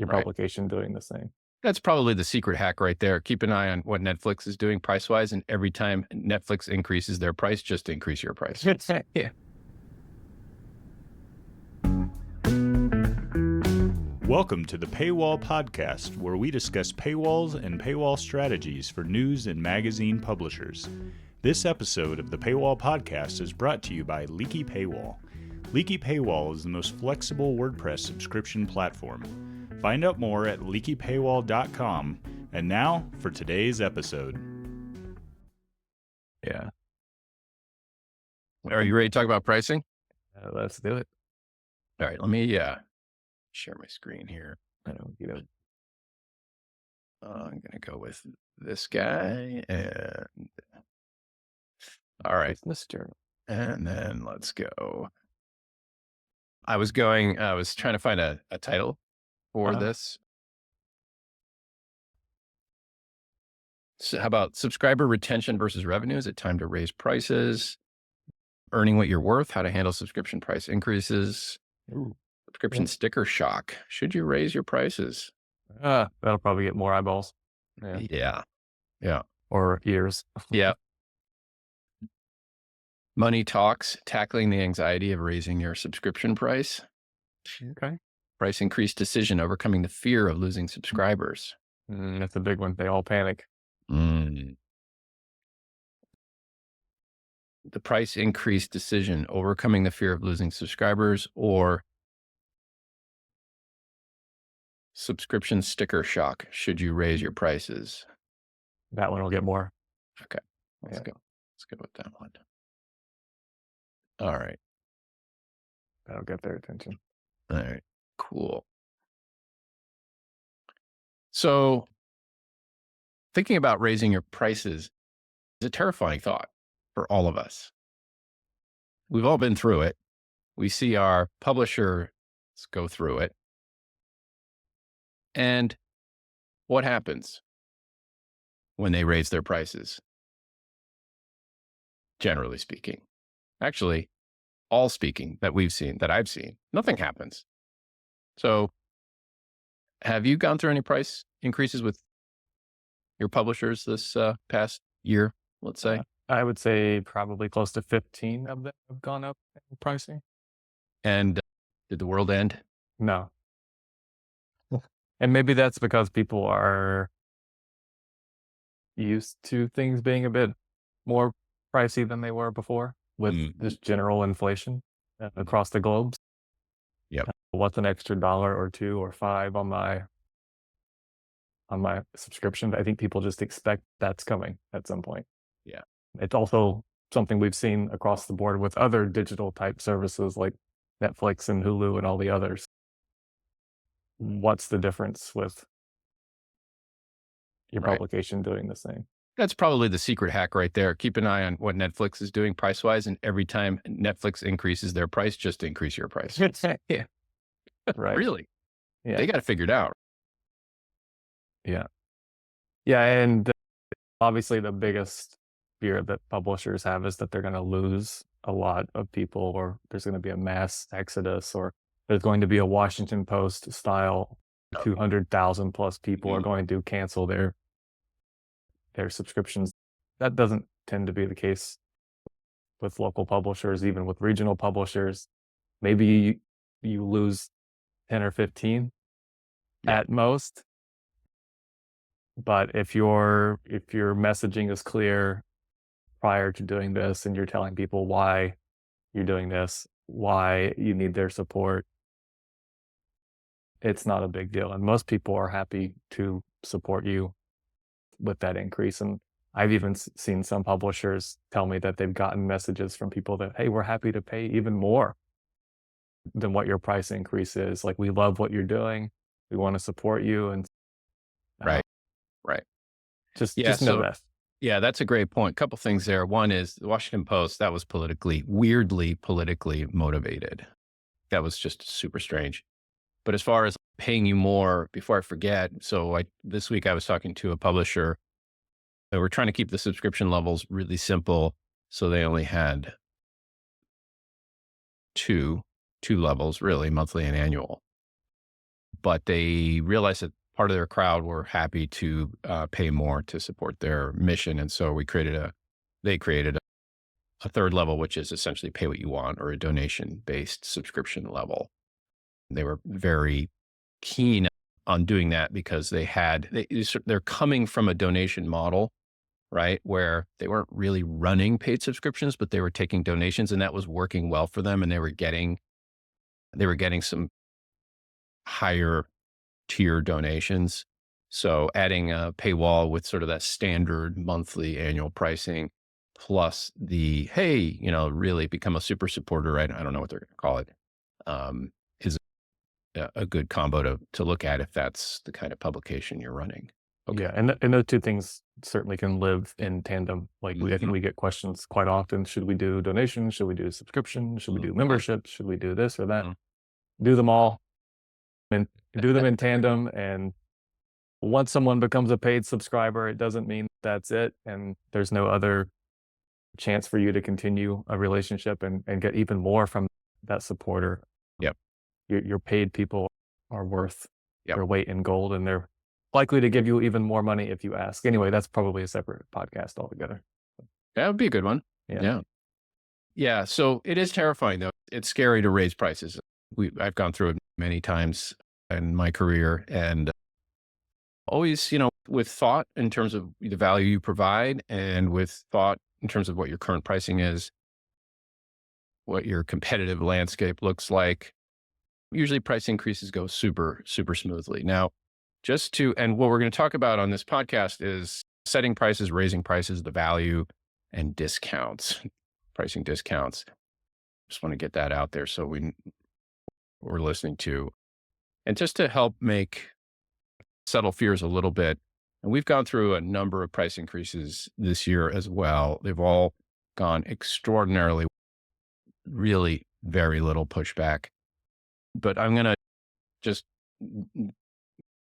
your publication doing the same. That's probably the secret hack right there. Keep an eye on what Netflix is doing price-wise, and every time Netflix increases their price, just increase your price. Yeah. Welcome to the Paywall podcast, where we discuss paywalls and paywall strategies for news and magazine publishers. This episode of the Paywall podcast is brought to you by Leaky Paywall. Leaky Paywall is the most flexible WordPress subscription platform. Find out more at leakypaywall.com. And now for today's episode. Yeah. Are you ready to talk about pricing? Let's do it. All right, let me share my screen here. I don't, I'm going to go with this guy, and all right, Mr. And then let's go. I was trying to find a title for this. So how about subscriber retention versus revenue? Is it time to raise prices? Earning what you're worth, how to handle subscription price increases. Ooh. Subscription sticker shock. Should you raise your prices? That'll probably get more eyeballs. Yeah. Or ears. Yeah. Money talks, tackling the anxiety of raising your subscription price. Okay. Price increase decision, overcoming the fear of losing subscribers. That's a big one. They all panic. The price increase decision, overcoming the fear of losing subscribers, or subscription sticker shock. Should you raise your prices? That one will get more. Okay. Let's go. Let's go with that one. All right. That'll get their attention. All right. Cool. So thinking about raising your prices is a terrifying thought for all of us. We've all been through it. We see our publishers go through it. And what happens when they raise their prices? Generally speaking, actually, all speaking that I've seen, nothing happens. So have you gone through any price increases with your publishers this past year, let's say? I would say probably close to 15 of them have gone up in pricing. And did the world end? No. And maybe that's because people are used to things being a bit more pricey than they were before with just general inflation across the globe. Yep. What's an extra $1 or $2 or $5 on my subscription? I think people just expect that's coming at some point. Yeah. It's also something we've seen across the board with other digital type services like Netflix and Hulu and all the others. What's the difference with your publication doing the same? That's probably the secret hack right there. Keep an eye on what Netflix is doing price-wise, and every time Netflix increases their price, just increase your price. Yeah. Right. Really? Yeah. They got it figured out. Yeah. Yeah. And obviously the biggest fear that publishers have is that they're going to lose a lot of people, or there's going to be a mass exodus, or there's going to be a Washington Post style 200,000 plus people are going to cancel their subscriptions. That doesn't tend to be the case with local publishers, even with regional publishers. Maybe you lose 10 or 15 at most. But if your messaging is clear prior to doing this, and you're telling people why you're doing this, why you need their support, it's not a big deal. And most people are happy to support you with that increase. And I've even seen some publishers tell me that they've gotten messages from people that, hey, we're happy to pay even more than what your price increase is. Like, we love what you're doing. We want to support you. And Right. Just know that. Yeah, that's a great point. Couple things there. One is the Washington Post, that was weirdly politically motivated. That was just super strange. But as far as paying you more, before I forget, this week I was talking to a publisher. They were trying to keep the subscription levels really simple. So they only had two levels, really, monthly and annual. but they realized that part of their crowd were happy to pay more to support their mission. And so they created a third level, which is essentially pay what you want, or a donation based subscription level. They were very keen on doing that because they're coming from a donation model, right? Where they weren't really running paid subscriptions, but they were taking donations, and that was working well for them. And they were getting some higher tier donations. So adding a paywall with sort of that standard monthly annual pricing, plus the, hey, really become a super supporter. I don't know what they're going to call it. Is a good combo to look at if that's the kind of publication you're running. Okay. Yeah, and those two things certainly can live in tandem. Like I think Mhm. we get questions quite often: should we do donations? Should we do subscription? Should we do Mhm. membership? Should we do this or that? Mhm. Do them all, and do them in tandem. And once someone becomes a paid subscriber, it doesn't mean that's it, and there's no other chance for you to continue a relationship and get even more from that supporter. Yep. Your paid people are worth Yep. their weight in gold, and they're likely to give you even more money if you ask. Anyway, that's probably a separate podcast altogether. That would be a good one. Yeah. Yeah. Yeah. So it is terrifying though. It's scary to raise prices. I've gone through it many times in my career, and always, with thought in terms of the value you provide, and with thought in terms of what your current pricing is, what your competitive landscape looks like. Usually price increases go super, super smoothly. Now, and what we're going to talk about on this podcast is setting prices, raising prices, the value, and discounts, pricing discounts. Just want to get that out there so we're listening to. And just to help settle fears a little bit, and we've gone through a number of price increases this year as well. They've all gone extraordinarily, really very little pushback. But I'm going to just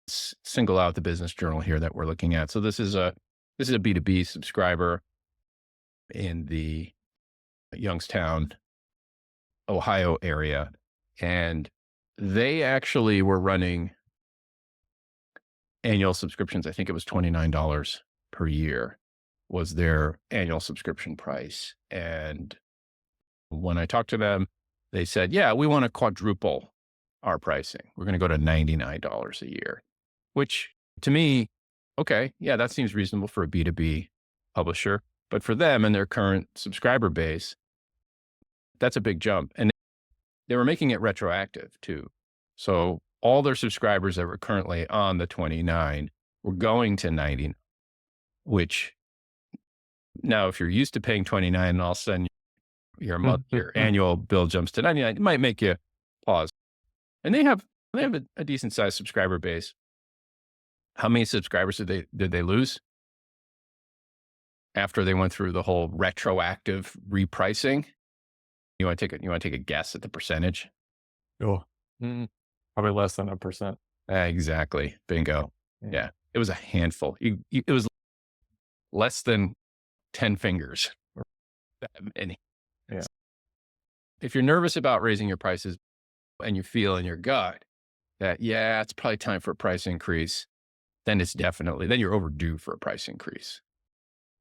single out the business journal here that we're looking at. So this is a B2B subscriber in the Youngstown, Ohio area. And they actually were running annual subscriptions. I think it was $29 per year was their annual subscription price. And when I talked to them, they said, yeah, we want to quadruple our pricing. We're going to go to $99 a year, which to me, okay, yeah, that seems reasonable for a B2B publisher. But for them and their current subscriber base, that's a big jump. And they were making it retroactive too. So all their subscribers that were currently on the 29 were going to 90, which now if you're used to paying 29 and all of a sudden your annual bill jumps to 99, it might make you pause. And they have a decent sized subscriber base. How many subscribers did they lose after they went through the whole retroactive repricing? You want to take a guess at the percentage? Oh, probably less than 1%. Exactly. Bingo. Yeah. It was a handful. It was less than 10 fingers. That many. Yeah. If you're nervous about raising your prices and you feel in your gut that, yeah, it's probably time for a price increase, then you're overdue for a price increase.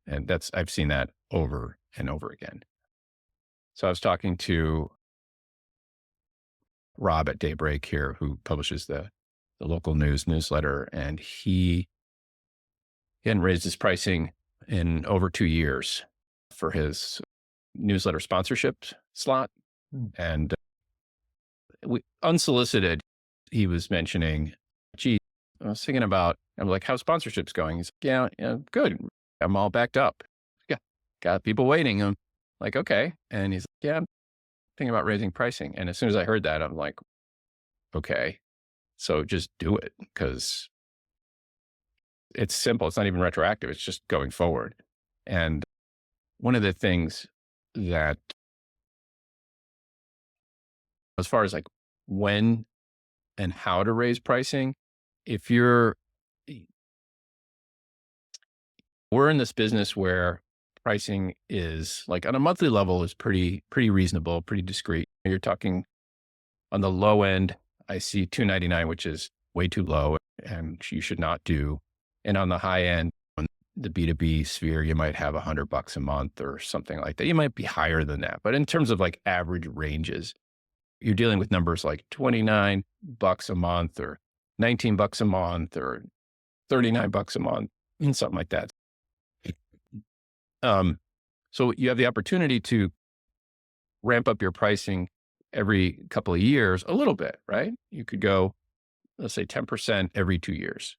And I've seen that over and over again. So I was talking to Rob at Daybreak here, who publishes the local newsletter, and he hadn't raised his pricing in over 2 years for his newsletter sponsorship slot. And unsolicited, he was mentioning, gee, I was thinking about, I'm like, how's sponsorships going? He's like, yeah, good. I'm all backed up. Yeah, got people waiting. I'm like, okay. And he's like, yeah, I'm thinking about raising pricing. And as soon as I heard that, I'm like, okay, so just do it, because it's simple. It's not even retroactive. It's just going forward. And one of the things that, as far as like when and how to raise pricing, we're in this business where pricing is like on a monthly level is pretty reasonable, pretty discreet. You're talking on the low end, I see $2.99, which is way too low and you should not do. And on the high end, on the B2B sphere, you might have $100 a month or something like that. You might be higher than that. But in terms of like average ranges, you're dealing with numbers like $29 a month or $19 a month or $39 a month and something like that. So you have the opportunity to ramp up your pricing every couple of years a little bit, right? You could go, let's say 10% every 2 years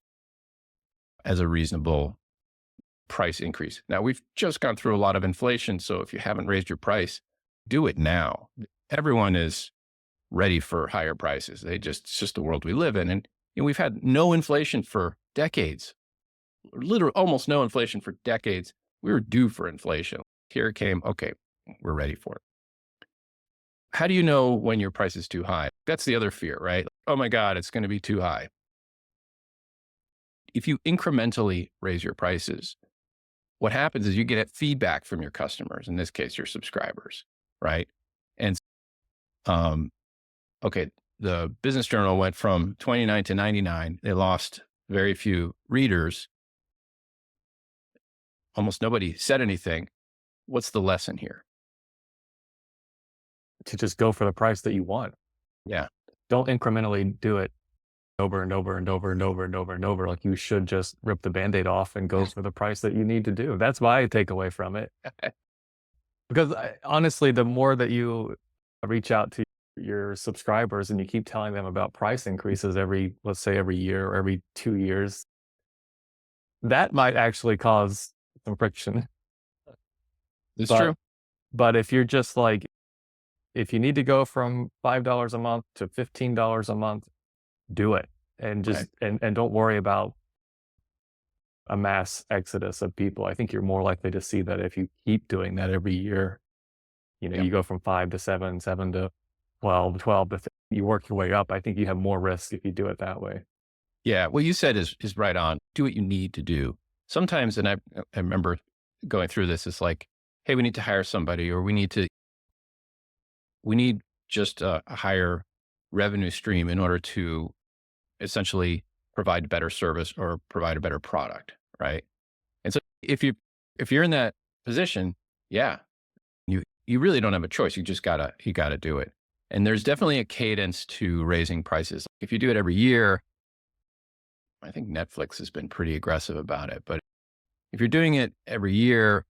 as a reasonable price increase. Now, we've just gone through a lot of inflation. So if you haven't raised your price, do it now. Everyone is ready for higher prices. It's just the world we live in. And we've had no inflation for decades, literally almost no inflation for decades. We were due for inflation. Here it came. Okay, we're ready for it. How do you know when your price is too high? That's the other fear, right? Oh my God, it's going to be too high. If you incrementally raise your prices, what happens is you get feedback from your customers, in this case, your subscribers, right? And okay, the Business Journal went from 29 to 99. They lost very few readers. Almost nobody said anything. What's the lesson here? To just go for the price that you want. Yeah. Don't incrementally do it over and over and over and over and over and over. Like, you should just rip the Band-Aid off and go for the price that you need to do. That's my takeaway from it. Because honestly, the more that you reach out to your subscribers and you keep telling them about price increases let's say every year or every 2 years, that might actually cause some friction. It's true. But if you're just like, if you need to go from $5 a month to $15 a month, do it. And just, and don't worry about a mass exodus of people. I think you're more likely to see that if you keep doing that every year. You go from 5 to 7, 7 to 12, 12 to you work your way up. I think you have more risk if you do it that way. Yeah. What you said is right on. Do what you need to do. Sometimes, and I remember going through this, it's like, hey, we need to hire somebody, or we need just a higher revenue stream in order to essentially provide better service or provide a better product, right? And so if you're in that position, yeah, you really don't have a choice. You gotta do it. And there's definitely a cadence to raising prices. If you do it every year, I think Netflix has been pretty aggressive about it. But if you're doing it every year,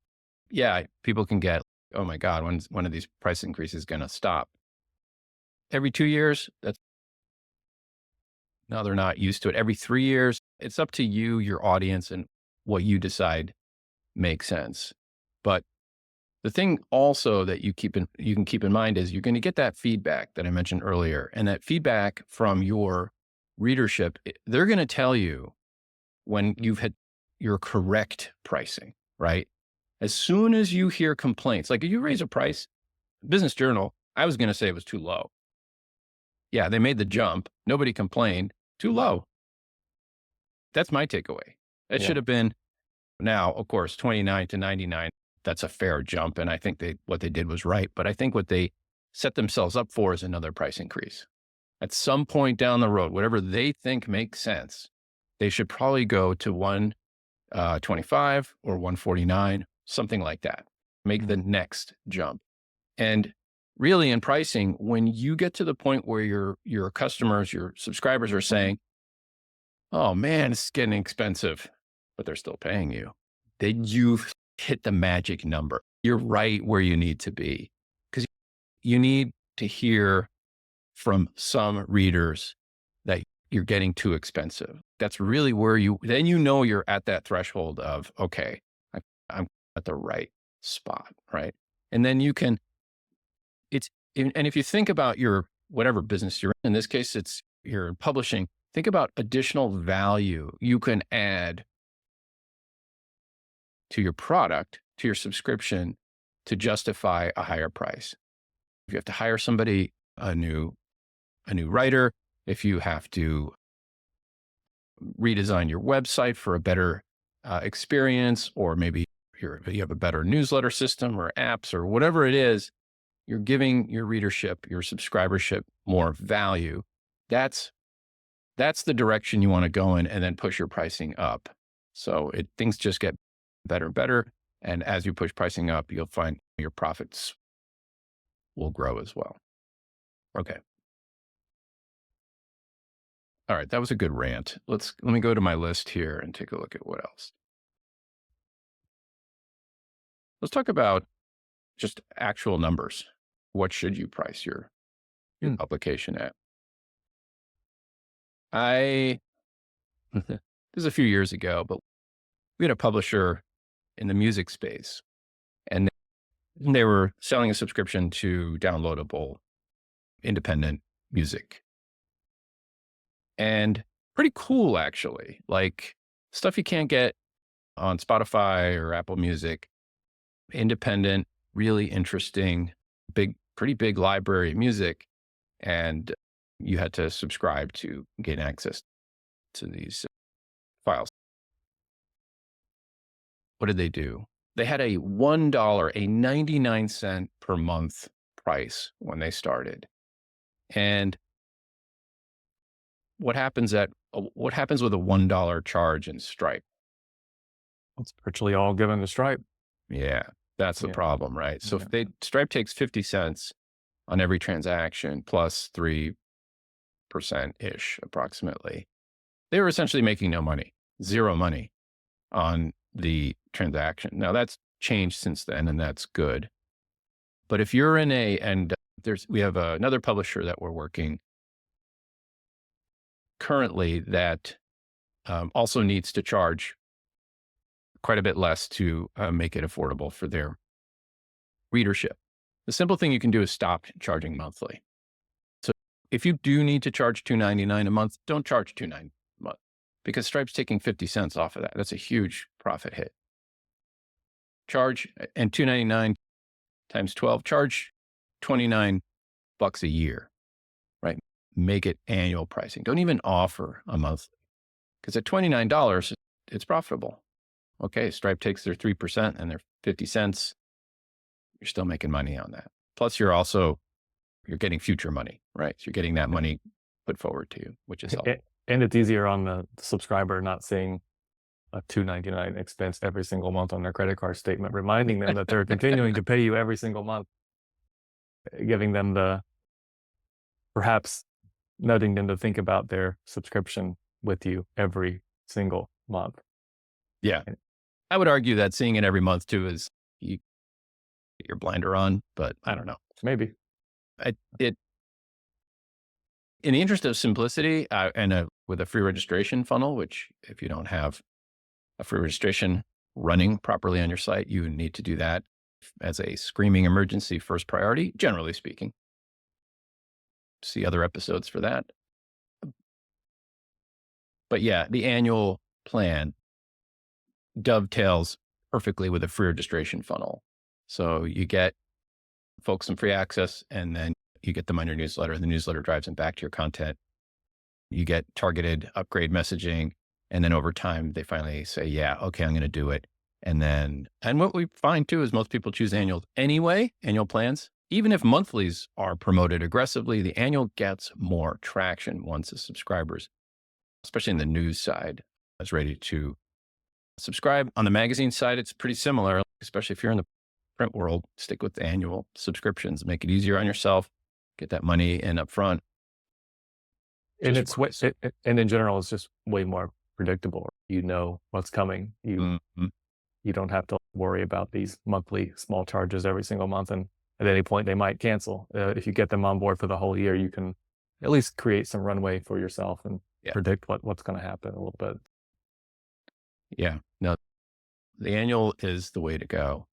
yeah, people can get, oh my God, when's one of these price increases going to stop? Every 2 years, now they're not used to it. Every 3 years, it's up to you, your audience, and what you decide makes sense. But the thing also that you can keep in mind is you're going to get that feedback that I mentioned earlier, and that feedback from your readership. They're going to tell you when you've had your correct pricing, right? As soon as you hear complaints, like if you raise a price, Business Journal, I was going to say it was too low. Yeah, they made the jump. Nobody complained. Too low. That's my takeaway. It should have been, now, of course, 29 to 99. That's a fair jump. And I think what they did was right. But I think what they set themselves up for is another price increase. At some point down the road, whatever they think makes sense, they should probably go to 125 or 149, something like that. Make the next jump. And really, in pricing, when you get to the point where your customers, your subscribers are saying, oh man, it's getting expensive, but they're still paying you, then you've hit the magic number. You're right where you need to be, because you need to hear from some readers that you're getting too expensive. That's really where then you're at that threshold of, okay, I'm at the right spot, right? And then you can, and if you think about your, whatever business you're in this case, you're in publishing, think about additional value you can add to your product, to your subscription, to justify a higher price. If you have to hire somebody, a new writer, if you have to redesign your website for a better experience, or maybe you have a better newsletter system or apps or whatever it is, you're giving your readership, your subscribership more value. That's That's the direction you want to go in, and then push your pricing up. So things just get better and better. And as you push pricing up, you'll find your profits will grow as well. Okay. All right. That was a good rant. Let me go to my list here and take a look at what else. Let's talk about just actual numbers. What should you price your publication at? This is a few years ago, but we had a publisher in the music space, and they were selling a subscription to downloadable independent music. And pretty cool, actually. Like stuff you can't get on Spotify or Apple Music. Independent, really interesting, pretty big library of music. And you had to subscribe to gain access to these files. What did they do? They had a $1, a 99-cent per month price when they started. And what happens with a $1 charge in Stripe? It's virtually all given to Stripe. Yeah, that's the problem, right? So if Stripe takes 50 cents on every transaction plus 3%-ish approximately, they were essentially making no money, zero money on the transaction. Now that's changed since then, and that's good. But if you're in we have another publisher that we're working currently that also needs to charge quite a bit less to make it affordable for their readership. The simple thing you can do is stop charging monthly. So if you do need to charge $2.99 a month, don't charge $2.99 a month, because Stripe's taking 50 cents off of that. That's a huge profit hit. And $2.99 times 12, charge $29 a year, right? Make it annual pricing. Don't even offer a monthly, because at $29, it's profitable. Okay, Stripe takes their 3% and their 50 cents. You're still making money on that. Plus you're getting future money, right? So you're getting that money put forward to you, which is helpful. And it's easier on the subscriber not seeing a $2.99 expense every single month on their credit card statement, reminding them that they're continuing to pay you every single month, giving them perhaps nudging them to think about their subscription with you every single month. Yeah. I would argue that seeing it every month too is you get your blinder on, but I don't know. Maybe. In the interest of simplicity with a free registration funnel, which if you don't have a free registration running properly on your site, you need to do that as a screaming emergency first priority, generally speaking. See other episodes for that. But yeah, the annual plan dovetails perfectly with a free registration funnel. So you get folks some free access, and then you get them on your newsletter. The newsletter drives them back to your content. You get targeted upgrade messaging. And then over time, they finally say, yeah, okay, I'm going to do it. And what we find too is most people choose annual plans. Even if monthlies are promoted aggressively, the annual gets more traction once the subscribers, especially in the news side, is ready to subscribe. On the magazine side, it's pretty similar, especially if you're in the print world. Stick with the annual subscriptions, make it easier on yourself, get that money in up front. And and in general, it's just way more predictable. You know what's coming. You don't have to worry about these monthly small charges every single month, and at any point they might cancel. If you get them on board for the whole year, you can at least create some runway for yourself and predict what's going to happen a little bit. Yeah, no, the annual is the way to go.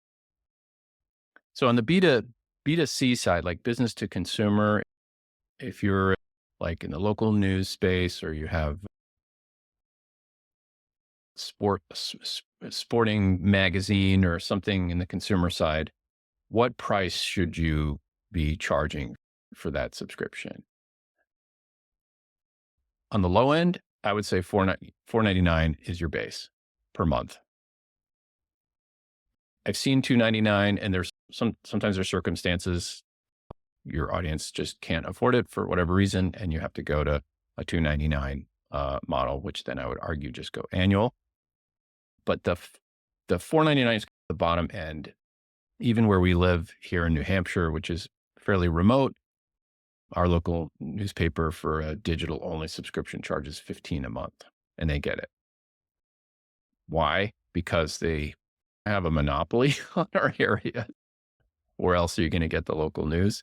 So on the B2C side, like business to consumer, if you're like in the local news space, or you have sporting magazine or something in the consumer side, what price should you be charging for that subscription? On the low end, I would say $4.99 is your base per month. I've seen $2.99, and sometimes there's circumstances your audience just can't afford it for whatever reason, and you have to go to a $2.99 model, which then I would argue just go annual. But the $4.99 is the bottom end. Even where we live here in New Hampshire, which is fairly remote, our local newspaper for a digital only subscription charges $15 a month, and they get it. Why? Because they have a monopoly on our area. Where else are you going to get the local news?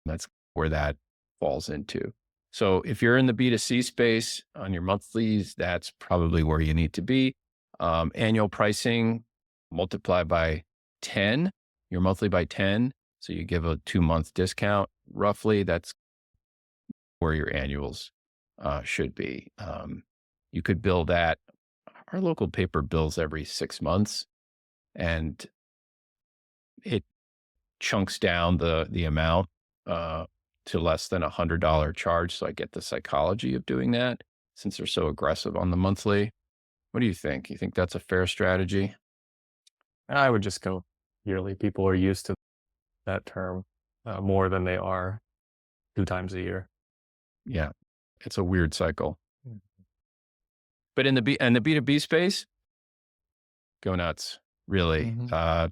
That's where that falls into. So if you're in the B2C space on your monthlies, that's probably where you need to be. Annual pricing, multiply by 10, your monthly by 10. So you give a 2-month discount. Roughly, that's where your annuals should be. You could bill that. Our local paper bills every 6 months, and it chunks down the amount to less than $100 charge. So I get the psychology of doing that since they're so aggressive on the monthly. What do you think? You think that's a fair strategy? I would just go yearly. People are used to that term more than they are 2 times a year. Yeah, it's a weird cycle. Mm. But in the B2B space, go nuts. Really,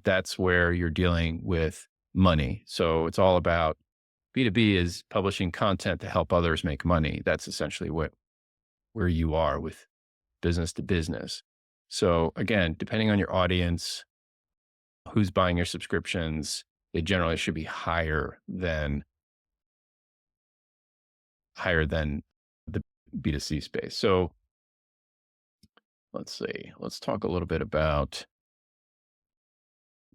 that's where you're dealing with money. So it's all about B2B is publishing content to help others make money. That's essentially where you are with business to business. So again, depending on your audience, who's buying your subscriptions, they generally should be higher than the B2C space. So let's see, let's talk a little bit about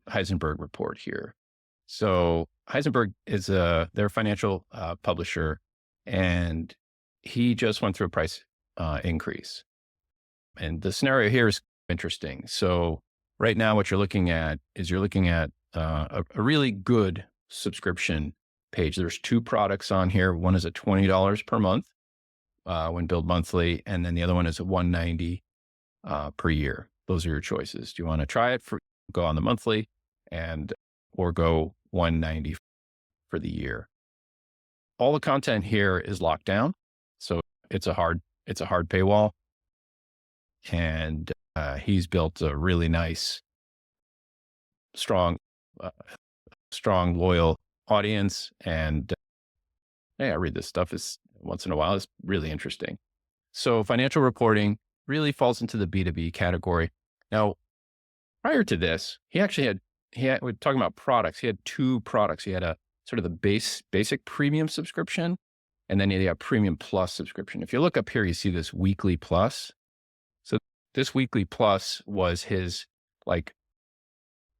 Heisenberg report here. So Heisenberg is their financial publisher, and he just went through a price increase. And the scenario here is interesting. So right now, what you're looking at is a really good subscription page. There's 2 products on here. One is at $20 per month when billed monthly, and then the other one is at $190 per year. Those are your choices. Do you want to try it go on the monthly or go $190 for the year? All the content here is locked down, so it's a hard paywall, and he's built a really nice, strong, loyal audience. And hey, I read this stuff once in a while. It's really interesting. So financial reporting really falls into the B2B category. Now, prior to this, we're talking about products. He had 2 products. He had a sort of the basic premium subscription, and then he had a premium plus subscription. If you look up here, you see this weekly plus. So this weekly plus was his like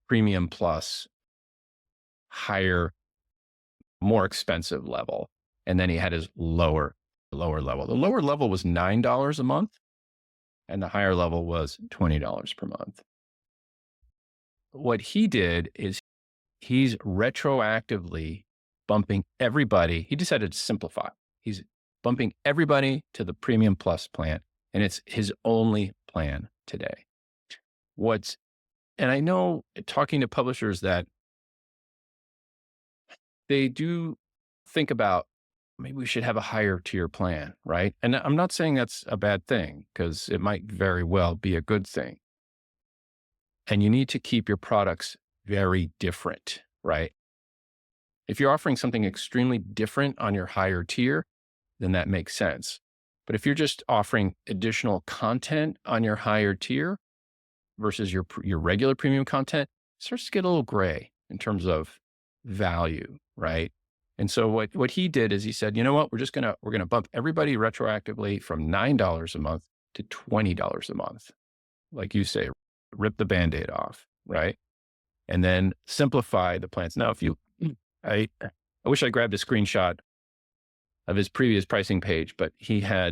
premium plus, higher, more expensive level. And then he had his lower level. The lower level was $9 a month, and the higher level was $20 per month. What he did is he's retroactively bumping everybody. He decided to simplify. He's bumping everybody to the premium plus plan, and it's his only plan today. And I know talking to publishers that they do think about maybe we should have a higher tier plan, right? And I'm not saying that's a bad thing, because it might very well be a good thing. And you need to keep your products very different, right? If you're offering something extremely different on your higher tier, then that makes sense. But if you're just offering additional content on your higher tier versus your regular premium content, it starts to get a little gray in terms of value, right? And so what he did is he said, you know what, we're going to bump everybody retroactively from $9 a month to $20 a month. Like you say, rip the Band-Aid off, right? And then simplify the plans. Now, I wish I grabbed a screenshot of his previous pricing page, but I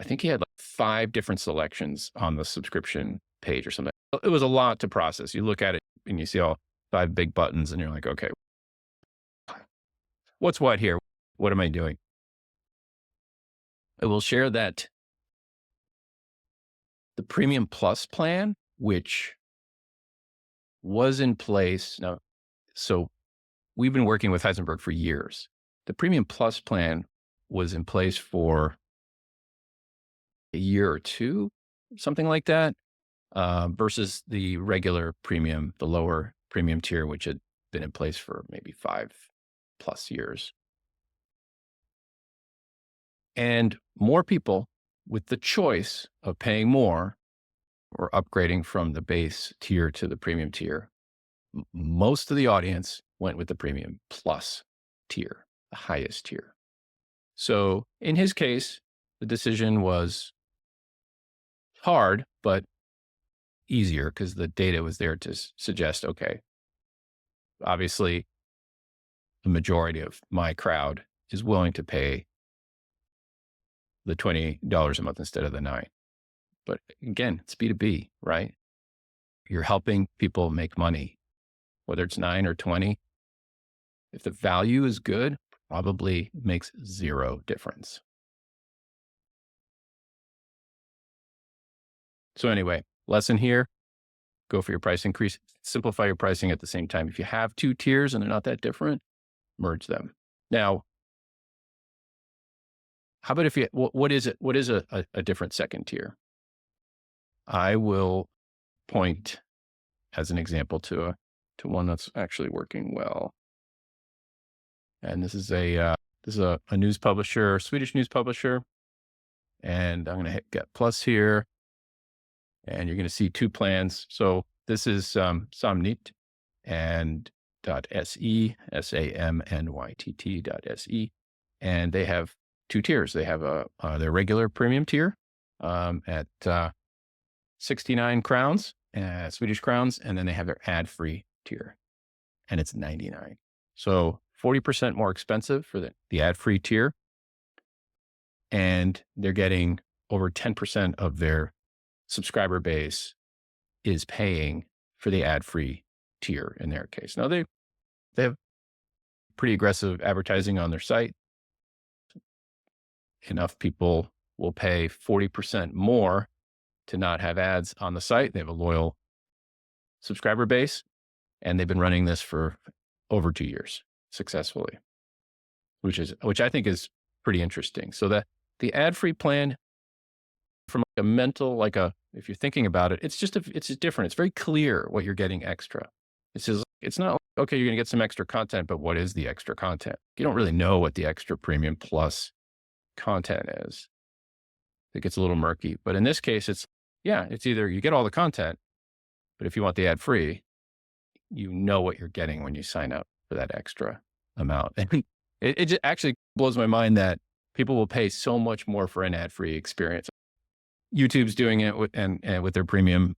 think he had like 5 different selections on the subscription page or something. It was a lot to process. You look at it and you see all 5 big buttons and you're like, okay, what's what here? What am I doing? I will share that the Premium Plus plan, which was in place now, so we've been working with Heisenberg for years. The Premium Plus plan was in place for a year or two, something like that, versus the regular premium, the lower premium tier, which had been in place for maybe 5+ years. And more people with the choice of paying more or upgrading from the base tier to the premium tier. Most of the audience went with the premium plus tier, the highest tier. So in his case, the decision was hard, but easier because the data was there to suggest, okay, obviously the majority of my crowd is willing to pay the $20 a month instead of the $9. But again, it's B2B, right? You're helping people make money, whether it's 9 or 20. If the value is good, probably makes zero difference. So anyway, lesson here, go for your price increase, simplify your pricing at the same time. If you have 2 tiers and they're not that different, merge them. Now, how about if you, what is it? What is a different second tier? I will point as an example to one that's actually working well. And this is a news publisher, Swedish news publisher. And I'm going to hit Get Plus here. And you're going to see 2 plans. So this is Samnytt and .se, SAMNYTT.se. And they have 2 tiers. They have their regular premium tier at 69 crowns, Swedish crowns. And then they have their ad-free tier. And it's 99. So 40% more expensive for the ad-free tier. And they're getting over 10% of their subscriber base is paying for the ad-free tier in their case. Now they have pretty aggressive advertising on their site. Enough people will pay 40% more to not have ads on the site. They have a loyal subscriber base, and they've been running this for over 2 years successfully, which I think is pretty interesting. So the ad-free plan, from a mental, if you're thinking about it, it's different. It's very clear what you're getting extra. It's not okay, you're going to get some extra content, but what is the extra content? You don't really know what the extra premium plus content is. It gets a little murky, but in this case, it's either you get all the content, but if you want the ad free, you know what you're getting when you sign up for that extra amount. And it just actually blows my mind that people will pay so much more for an ad free experience. YouTube's doing it with their premium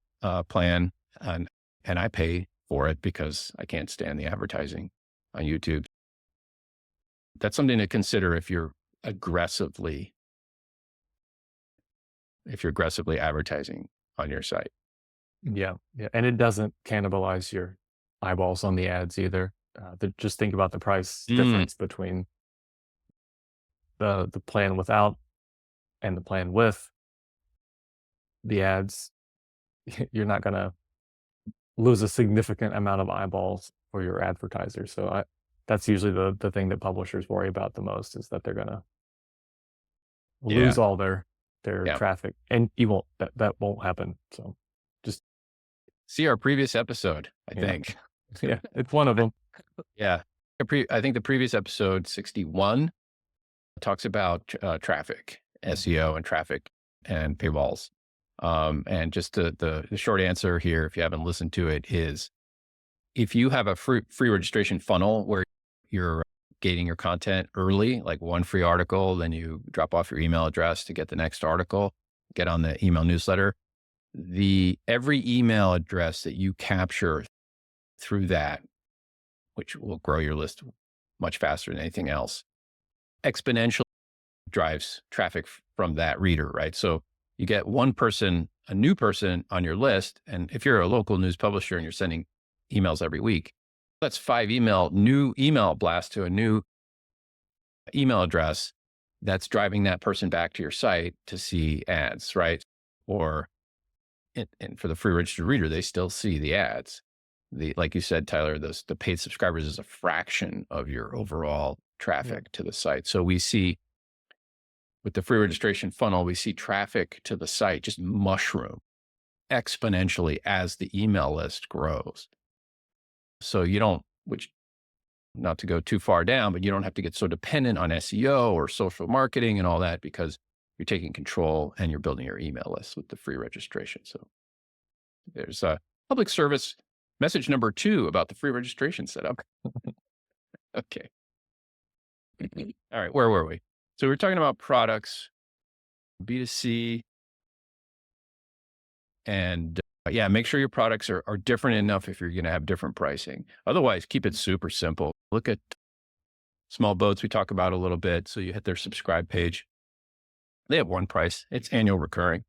plan, and I pay for it because I can't stand the advertising on YouTube. That's something to consider if you're aggressively advertising on your site. Yeah. And it doesn't cannibalize your eyeballs on the ads either. Just think about the price difference between the plan without and the plan with the ads. You're not going to lose a significant amount of eyeballs for your advertisers. So that's usually the thing that publishers worry about the most, is that they're going to lose all their traffic, and you won't, that won't happen. So just see our previous episode, I think. Yeah, it's one of them. Yeah. I think the previous episode 61 talks about traffic, SEO and traffic and paywalls. And just the short answer here, if you haven't listened to it, is if you have a free registration funnel where you're gating your content early, like one free article, then you drop off your email address to get the next article, get on the email newsletter, every email address that you capture through that, which will grow your list much faster than anything else, exponentially drives traffic from that reader, right? So you get one person, a new person on your list. And if you're a local news publisher and you're sending emails every week, that's 5 new email blasts to a new email address that's driving that person back to your site to see ads, right? Or, and for the free registered reader, they still see the ads. Like you said, Tyler, the paid subscribers is a fraction of your overall traffic to the site. So we see with the free registration funnel, we see traffic to the site just mushroom exponentially as the email list grows. So you don't, which not to go too far down, but you don't have to get so dependent on SEO or social marketing and all that because you're taking control and you're building your email list with the free registration. So there's a public service message number 2 about the free registration setup. Okay. All right. Where were we? So we're talking about products, B2C, and yeah, make sure your products are different enough if you're going to have different pricing. Otherwise, keep it super simple. Look at small boats we talk about a little bit. So you hit their subscribe page. They have one price. It's annual recurring.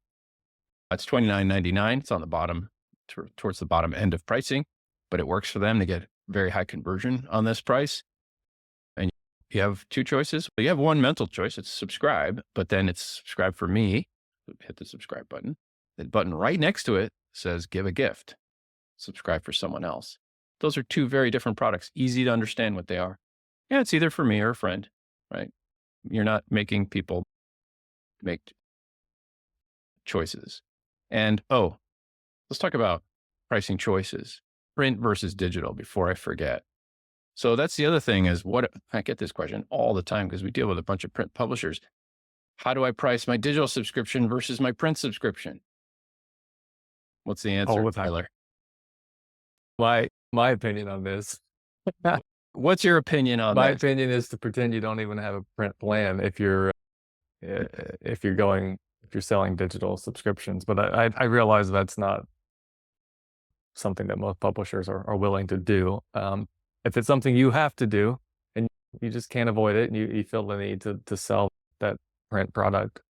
It's $29.99. It's on the bottom, towards the bottom end of pricing, but it works for them to get very high conversion on this price. And you have 2 choices. Well, you have one mental choice. It's subscribe, but then it's subscribe for me. Hit the subscribe button. The button right next to it says give a gift, subscribe for someone else. Those are 2 very different products, easy to understand what they are. Yeah, it's either for me or a friend, right? You're not making people make choices. And let's talk about pricing choices, print versus digital before I forget. So that's the other thing is I get this question all the time because we deal with a bunch of print publishers. How do I price my digital subscription versus my print subscription? What's the answer, All the time. Tyler? My opinion on this, What's your opinion on my this? opinion is to pretend you don't even have a print plan if you're selling digital subscriptions. But I realize that's not something that most publishers are willing to do. If it's something you have to do and you just can't avoid it, and you feel the need to sell that print product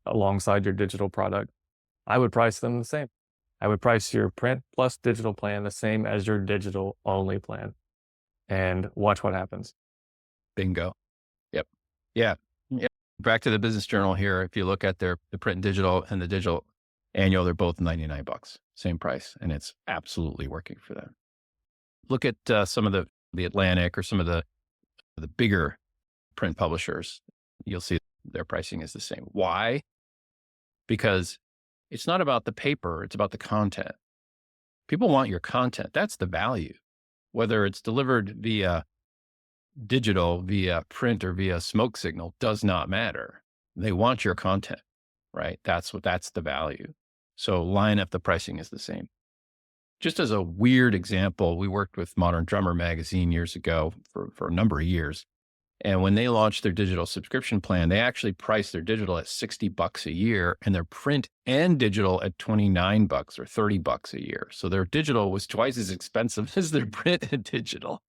alongside your digital product, I would price them the same. I would price your print plus digital plan the same as your digital only plan and watch what happens. Bingo. Yep. Yeah. Back to the Business Journal here. If you look at the print and the digital annual, they're both $99, same price, and it's absolutely working for them. Look at some of the Atlantic or some of the bigger print publishers. You'll see their pricing is the same. Why? Because it's not about the paper, it's about the content. People want your content. That's the value. Whether it's delivered via digital, via print, or via smoke signal does not matter. They want your content, right? That's the value. So line up the pricing is the same. Just as a weird example, we worked with Modern Drummer magazine years ago for a number of years. And when they launched their digital subscription plan, they actually priced their digital at $60 a year and their print and digital at $29 or $30 a year. So their digital was twice as expensive as their print and digital.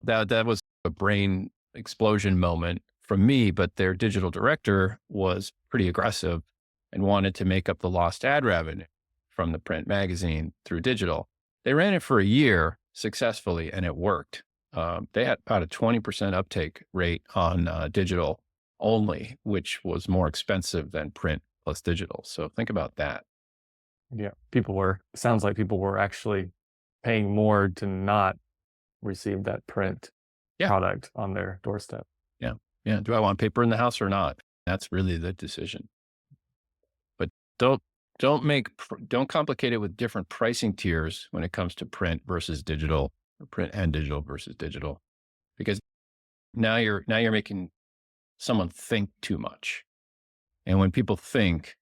That was a brain explosion moment from me, but their digital director was pretty aggressive and wanted to make up the lost ad revenue from the print magazine through digital. They ran it for a year successfully and it worked. They had about a 20% uptake rate on digital only, which was more expensive than print plus digital. So think about that. Yeah, sounds like people were actually paying more to not receive that print product on their doorstep. Yeah. Yeah. Do I want paper in the house or not? That's really the decision. But don't complicate it with different pricing tiers when it comes to print versus digital, or print and digital versus digital, because now you're making someone think too much. And when people think,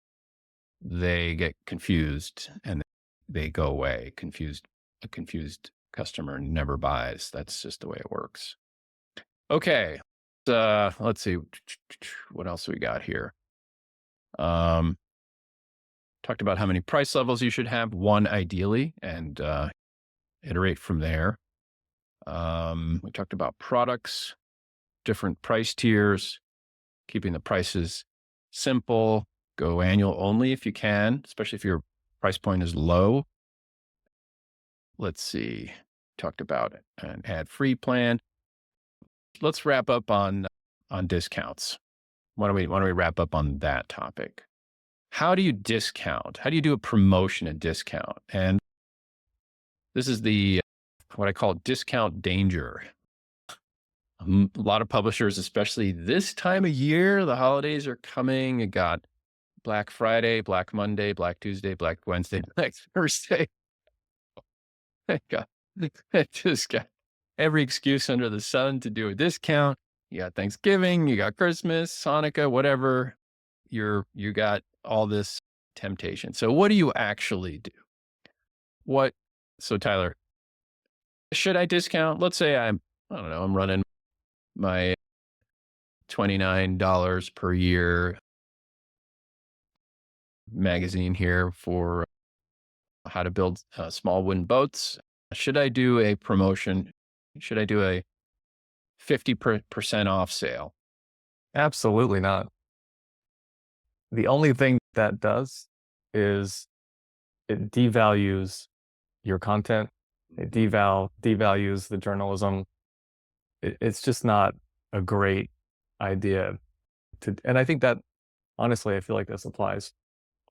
they get confused and they go away. A confused customer never buys. That's just the way it works. Okay. Let's see. What else we got here? Talked about how many price levels you should have, one ideally, and iterate from there. We talked about products, different price tiers, keeping the prices simple, go annual only if you can, especially if your price point is low. Let's see, talked about an ad-free plan. Let's wrap up on discounts. Why don't we wrap up on that topic? How do you discount? How do you do a promotion and discount? And this is what I call discount danger. A lot of publishers, especially this time of year, the holidays are coming. You got Black Friday, Black Monday, Black Tuesday, Black Wednesday, Black Thursday. God, it just got every excuse under the sun to do a discount. You got Thanksgiving, you got Christmas, Hanukkah, whatever. You got all this temptation. So what do you actually do? So Tyler, should I discount? Let's say I don't know, I'm running my $29 per year magazine here for how to build small wooden boats. Should I do a promotion? Should I do a 50% off sale? Absolutely not. The only thing that does is it devalues your content. It devalues the journalism. It's just not a great idea and I think that honestly, I feel like this applies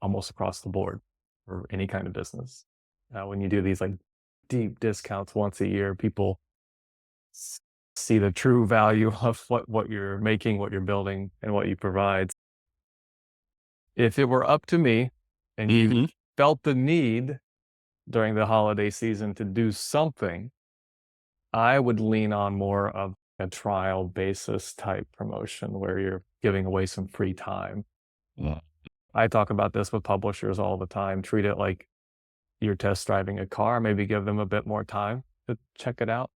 almost across the board for any kind of business. When you do these like deep discounts once a year, people see the true value of what you're making, what you're building, and what you provide. If it were up to me and you felt the need during the holiday season to do something, I would lean on more of a trial basis type promotion where you're giving away some free time. Yeah. I talk about this with publishers all the time. Treat it like you're test driving a car, maybe give them a bit more time to check it out.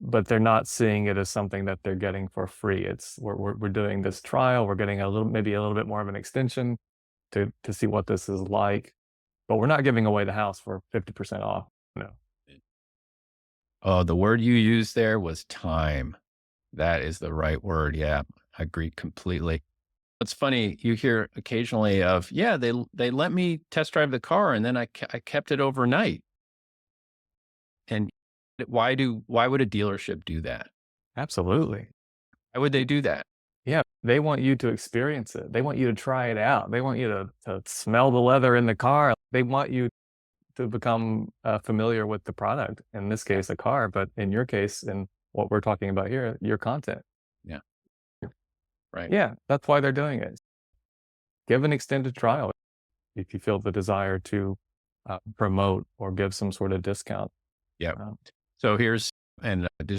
But they're not seeing it as something that they're getting for free. It's we're doing this trial, we're getting maybe a little bit more of an extension to see what this is like. But we're not giving away the house for 50% off. No. Oh, the word you used there was time. That is the right word. Yeah, I agree completely. It's funny, you hear occasionally of, yeah, they let me test drive the car and then I kept it overnight. And why would a dealership do that? Absolutely. Why would they do that? Yeah, they want you to experience it. They want you to try it out. They want you to smell the leather in the car. They want you to become familiar with the product, in this case, a car, but in your case, and what we're talking about here, your content. Yeah. Right. Yeah, that's why they're doing it. Give an extended trial if you feel the desire to promote or give some sort of discount. Yeah. So there's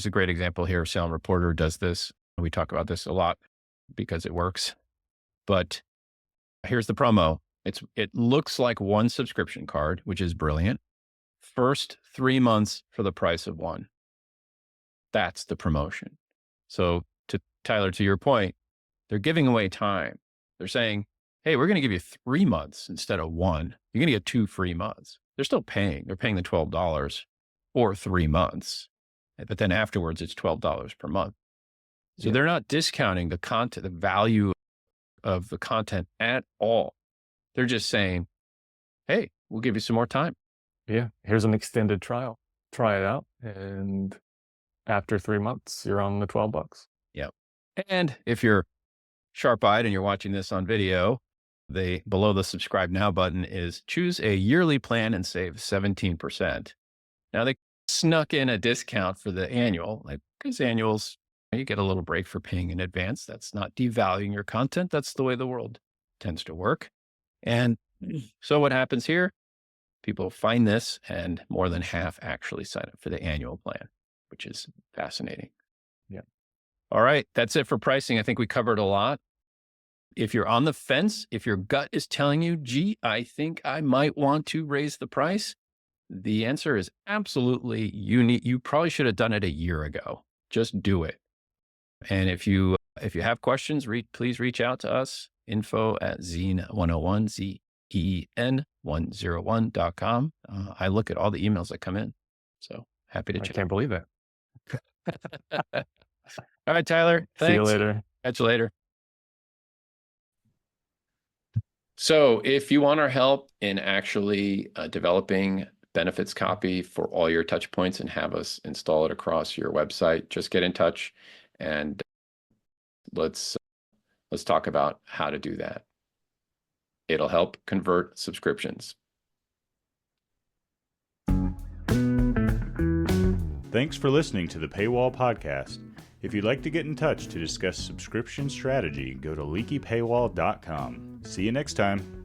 a great example here. Salem Reporter does this. We talk about this a lot because it works. But here's the promo. It looks like one subscription card, which is brilliant. First 3 months for the price of one. That's the promotion. So Tyler, to your point, they're giving away time. They're saying, hey, we're going to give you 3 months instead of one. You're going to get 2 free months. They're still paying. They're paying the $12 for 3 months. But then afterwards, it's $12 per month. So they're not discounting the content, the value of the content at all. They're just saying, hey, we'll give you some more time. Yeah, here's an extended trial. Try it out. And after 3 months, you're on the $12. Yeah. And if you're sharp-eyed and you're watching this on video, below the subscribe now button is choose a yearly plan and save 17%. Now they snuck in a discount for the annual, like because annuals, you get a little break for paying in advance. That's not devaluing your content. That's the way the world tends to work. And so what happens here? People find this and more than half actually sign up for the annual plan, which is fascinating. Yeah. All right. That's it for pricing. I think we covered a lot. If you're on the fence, if your gut is telling you, gee, I think I might want to raise the price, the answer is absolutely you probably should have done it a year ago. Just do it. And if you have questions, please reach out to us, info@zine101, ZEN101.com. I look at all the emails that come in. So happy to chat. I can't believe it. All right, Tyler. Thanks. See you later. Catch you later. So if you want our help in actually developing benefits copy for all your touch points and have us install it across your website, just get in touch and let's talk about how to do that. It'll help convert subscriptions. Thanks for listening to the Paywall podcast. If you'd like to get in touch to discuss subscription strategy, go to leakypaywall.com. See you next time.